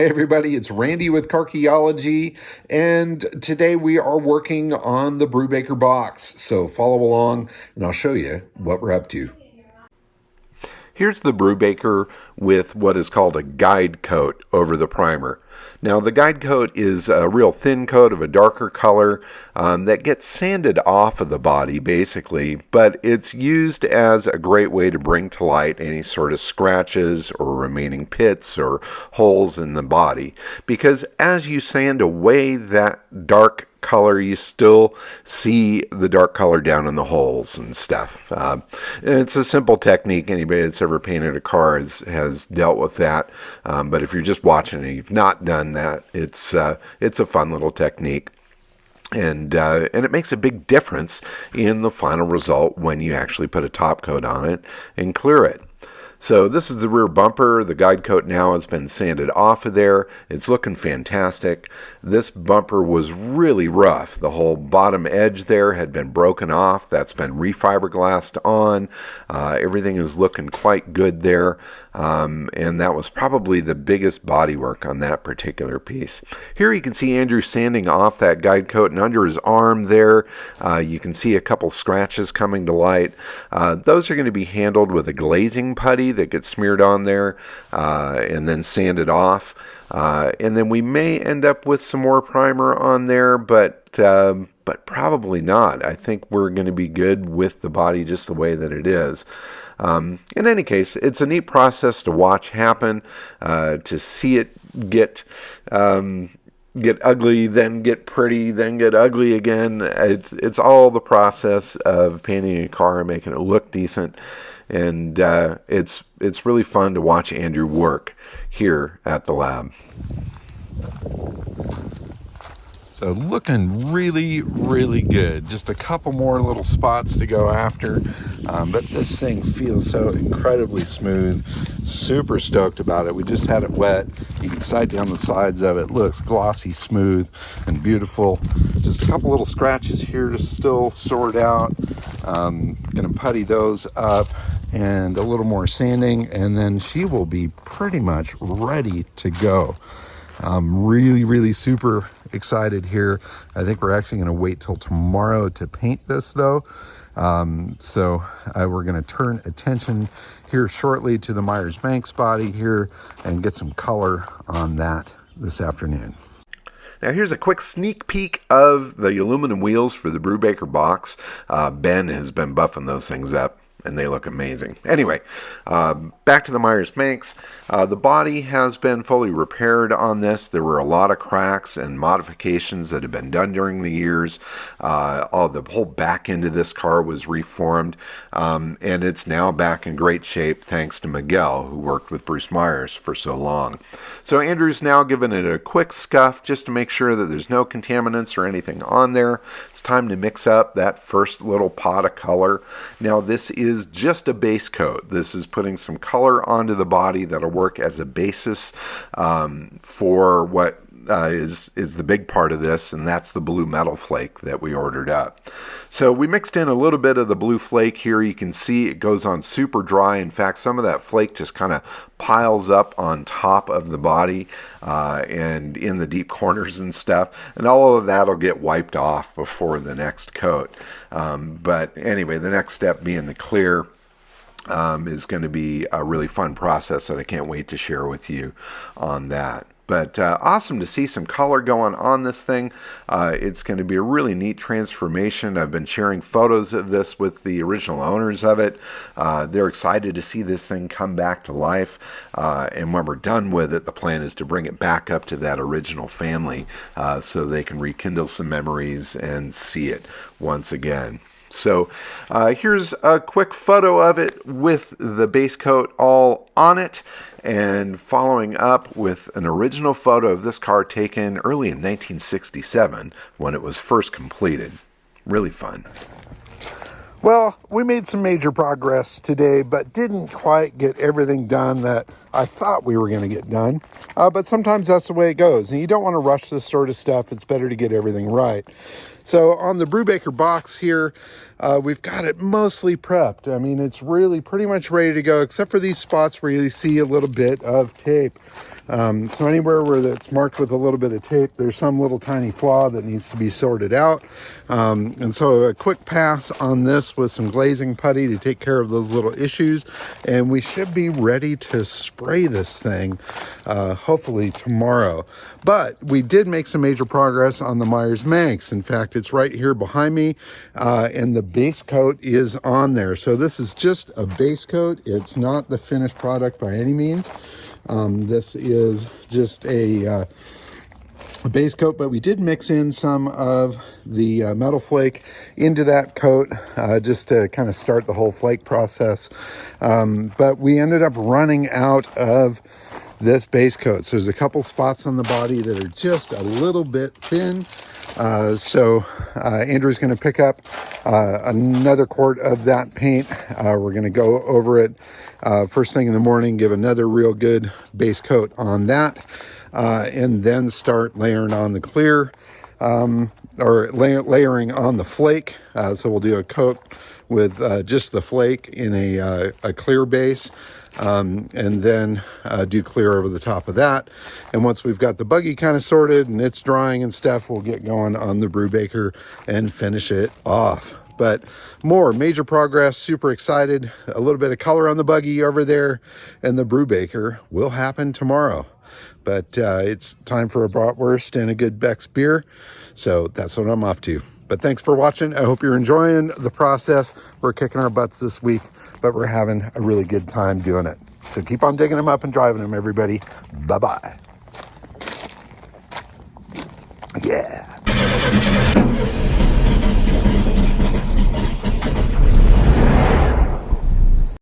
Hey everybody, it's Randy with Carchaeology, and today we are working on the Brubaker Box. So follow along and I'll show you what we're up to. Here's the Brubaker with what is called a guide coat over the primer. Now the guide coat is a real thin coat of a darker color that gets sanded off of the body basically, but it's used as a great way to bring to light any sort of scratches or remaining pits or holes in the body, because as you sand away that dark color, you still see the dark color down in the holes and stuff. And it's a simple technique. Anybody that's ever painted a car has dealt with that. But if you're just watching and you've not done that, it's a fun little technique. And it makes a big difference in the final result when you actually put a top coat on it and clear it. So this is the rear bumper. The guide coat now has been sanded off of there. It's looking fantastic. This bumper was really rough. The whole bottom edge there had been broken off. That's been refiberglassed on. Everything is looking quite good there. And that was probably the biggest bodywork on that particular piece. Here you can see Andrew sanding off that guide coat, and under his arm there you can see a couple scratches coming to light. Those are going to be handled with a glazing putty that gets smeared on there and then sanded off. And then we may end up with some more primer on there, but probably not. I think we're going to be good with the body just the way that it is. In any case, it's a neat process to watch happen, to see it get ugly, then get pretty, then get ugly again. It's all the process of painting a car and making it look decent. And it's really fun to watch Andrew work here at the lab. So looking really, really good. Just a couple more little spots to go after. But this thing feels so incredibly smooth. Super stoked about it. We just had it wet. You can sight down the sides of it. Looks glossy, smooth, and beautiful. Just a couple little scratches here to still sort out. Gonna putty those up and a little more sanding, and then she will be pretty much ready to go. I'm really, really super excited here. I think we're actually going to wait till tomorrow to paint this though. So we're going to turn attention here shortly to the Meyers Manx body here and get some color on that this afternoon. Now here's a quick sneak peek of the aluminum wheels for the Brubaker Box. Ben has been buffing those things up, and they look amazing. Anyway, back to the Meyers Manx. The body has been fully repaired on this. There were a lot of cracks and modifications that have been done during the years. The whole back end of this car was reformed, and it's now back in great shape thanks to Miguel, who worked with Bruce Meyers for so long. So Andrew's now given it a quick scuff just to make sure that there's no contaminants or anything on there. It's time to mix up that first little pot of color. Now this is just a base coat. This is putting some color onto the body that'll work as a basis for what is the big part of this, and that's the blue metal flake that we ordered up. So we mixed in a little bit of the blue flake here. You can see it goes on super dry. In fact, some of that flake just kind of piles up on top of the body and in the deep corners and stuff, and all of that will get wiped off before the next coat. But anyway, the next step being the clear is going to be a really fun process that I can't wait to share with you on that. But awesome to see some color going on this thing. It's going to be a really neat transformation. I've been sharing photos of this with the original owners of it. They're excited to see this thing come back to life. And when we're done with it, the plan is to bring it back up to that original family so they can rekindle some memories and see it once again. So here's a quick photo of it with the base coat all on it, and following up with an original photo of this car taken early in 1967 when it was first completed. Really fun. Well, we made some major progress today, but didn't quite get everything done that I thought we were going to get done. But sometimes that's the way it goes, and you don't want to rush this sort of stuff. It's better to get everything right. So on the Brubaker box here, we've got it mostly prepped. I mean, it's really pretty much ready to go, except for these spots where you see a little bit of tape. So anywhere where it's marked with a little bit of tape, there's some little tiny flaw that needs to be sorted out. And so a quick pass on this with some glazing putty to take care of those little issues. And we should be ready to spray this thing, hopefully tomorrow. But we did make some major progress on the Meyers Manx. In fact, it's right here behind me, and the base coat is on there. So this is just a base coat. It's not the finished product by any means. This is just a base coat, but we did mix in some of the metal flake into that coat just to kind of start the whole flake process. But we ended up running out of this base coat. So there's a couple spots on the body that are just a little bit thin. So Andrew's going to pick up another quart of that paint. We're going to go over it first thing in the morning, give another real good base coat on that, and then start layering on the clear, or layering on the flake. So we'll do a coat with just the flake in a clear base, and then do clear over the top of that. And once we've got the buggy kind of sorted and it's drying and stuff, we'll get going on the Brubaker and finish it off. But more major progress, super excited. A little bit of color on the buggy over there, and the Brubaker will happen tomorrow. But it's time for a bratwurst and a good Beck's beer, so that's what I'm off to. But thanks for watching. I hope you're enjoying the process. We're kicking our butts this week, but we're having a really good time doing it. So keep on digging them up and driving them, everybody. Bye-bye. Yeah.